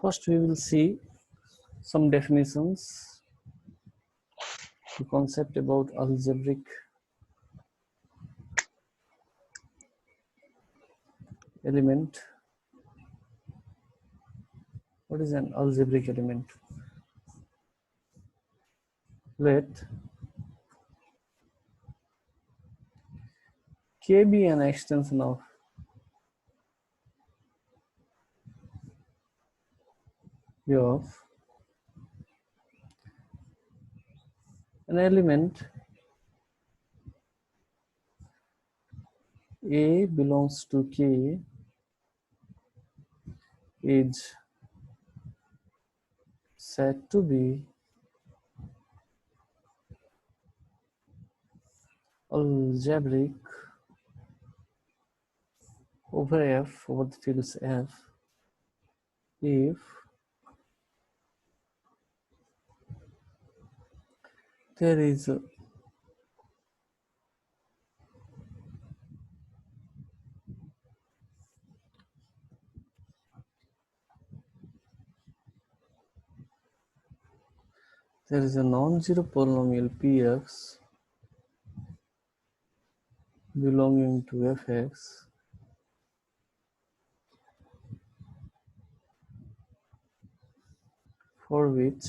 First, we will see some definitions, the concept about algebraic element. What is an algebraic element? Let K be an extension of an element A belongs to K is said to be algebraic over F over the fields F if there is a non-zero polynomial Px belonging to Fx for which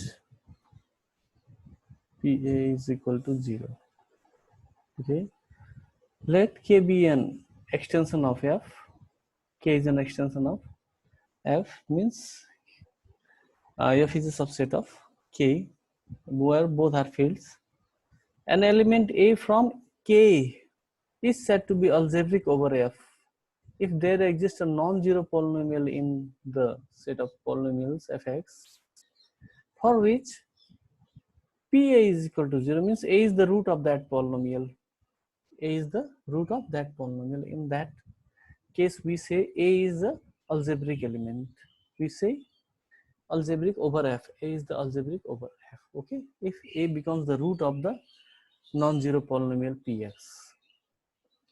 Pa is equal to 0. Okay, let K be an extension of F. K is an extension of F, means F is a subset of K where both are fields. An element A from K is said to be algebraic over F if there exists a non-zero polynomial in the set of polynomials Fx for which Pa is equal to 0, means A is the root of that polynomial. A is the root of that polynomial. In that case, we say A is the algebraic element. We say algebraic over F. A is the algebraic over F. Okay, if A becomes the root of the non-zero polynomial Px.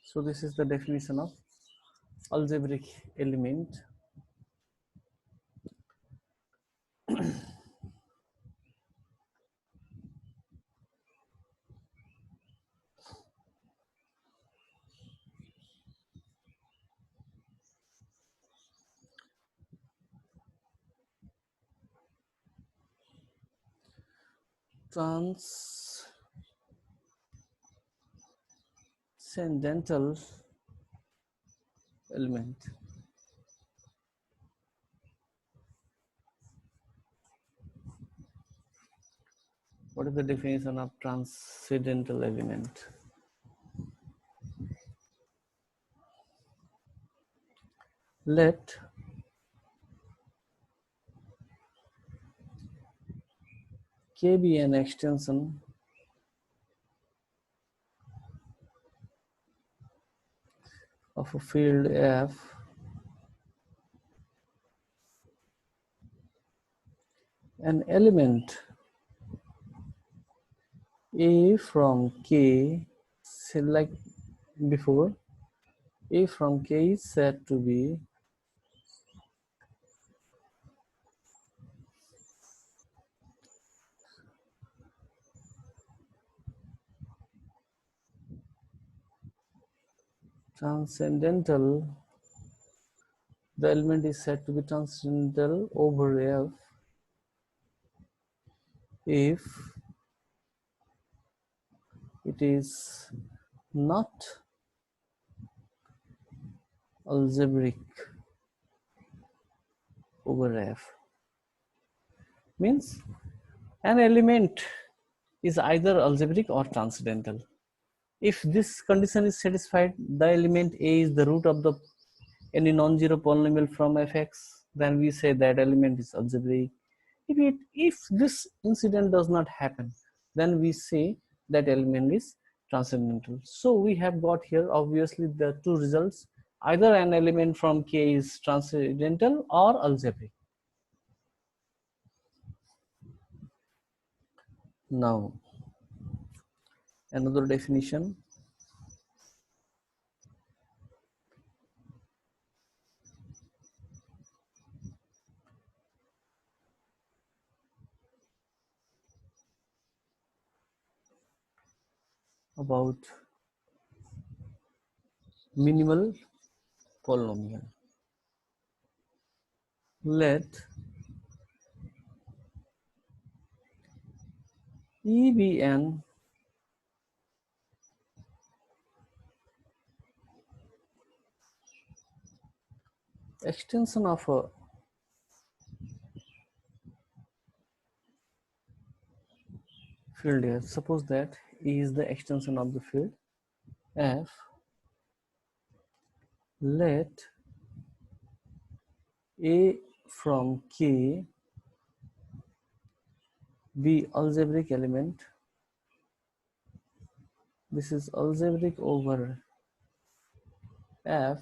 So this is the definition of algebraic element. Transcendental element. What is the definition of transcendental element? Let K be an extension of a field F an element A from K, say like before, A from K is said to be transcendental. The element is said to be transcendental over F if it is not algebraic over F. Means an element is either algebraic or transcendental. If this condition is satisfied, the element A is the root of the any non-zero polynomial from Fx, then we say that element is algebraic. If this incident does not happen, then we say that element is transcendental. So we have got here obviously the two results: either an element from K is transcendental or algebraic. Now another definition. about minimal polynomial. Let E be an extension of a field here. Suppose that E is the extension of the field F. Let A from K be algebraic element. This is algebraic over F.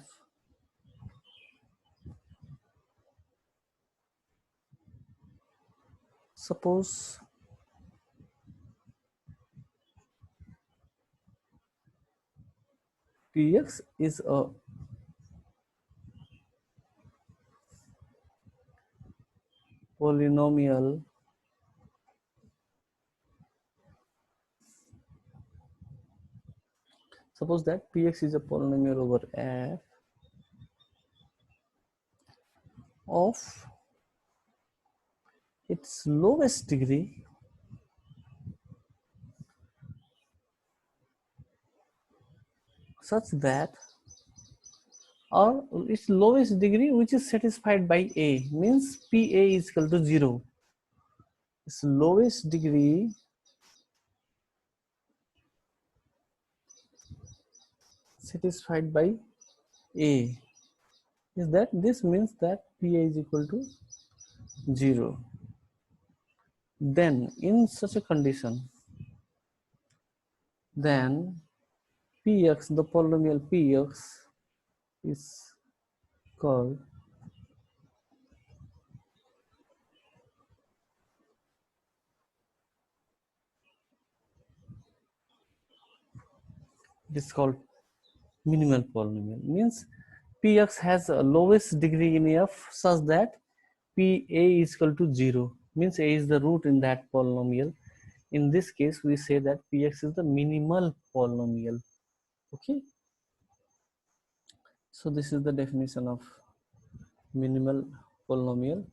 Suppose Px is a polynomial suppose that Px is a polynomial over F of its lowest degree such that, or its lowest degree which is satisfied by A, means Pa is equal to 0. Its lowest degree satisfied by A is that, this means that Pa is equal to 0. Then in such a condition, then Px, the polynomial Px is called minimal polynomial. Means Px has a lowest degree in F such that Pa is equal to 0. Means A is the root in that polynomial. In this case, we say that Px is the minimal polynomial. Okay. So this is the definition of minimal polynomial.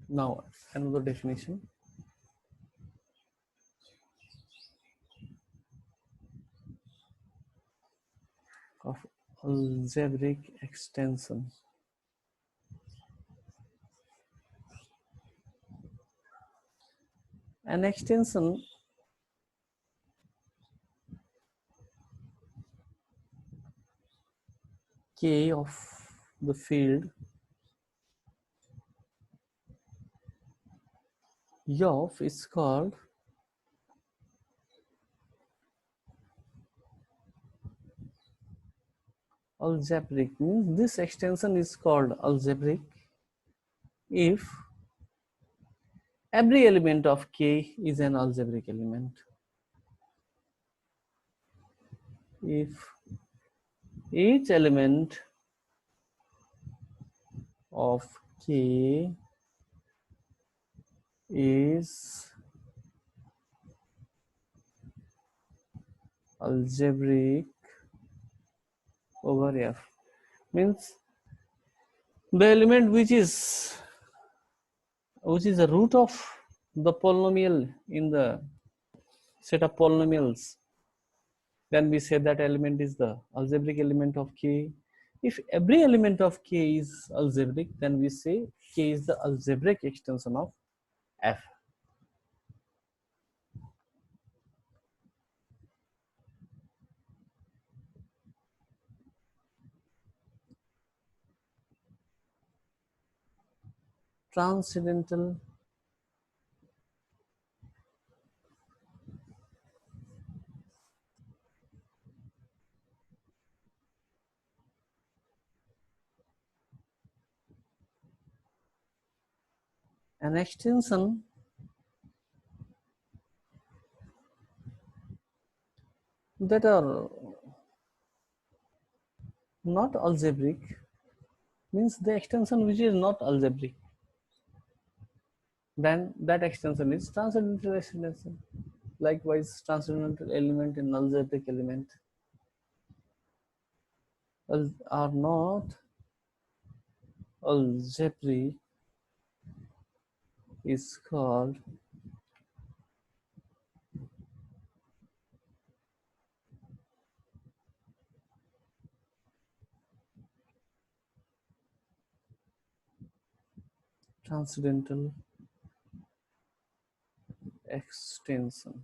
Now another definition of algebraic extension. An extension K of the field of is called algebraic. Means this extension is called algebraic if every element of K is an algebraic element. If each element of K is algebraic over F, means the element which is the root of the polynomial in the set of polynomials, then we say that element is the algebraic element of K. If every element of K is algebraic, then we say K is the algebraic extension of F. Transcendental an extension that are not algebraic means the extension which is not algebraic, then that extension is transcendental extension. Likewise, transcendental element and algebraic element are not algebraic is called transcendental extension.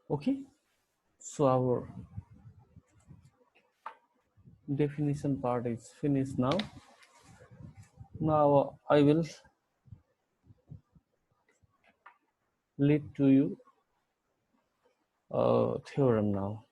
Okay, so our definition part is finished now. Now I will lead to you a theorem now.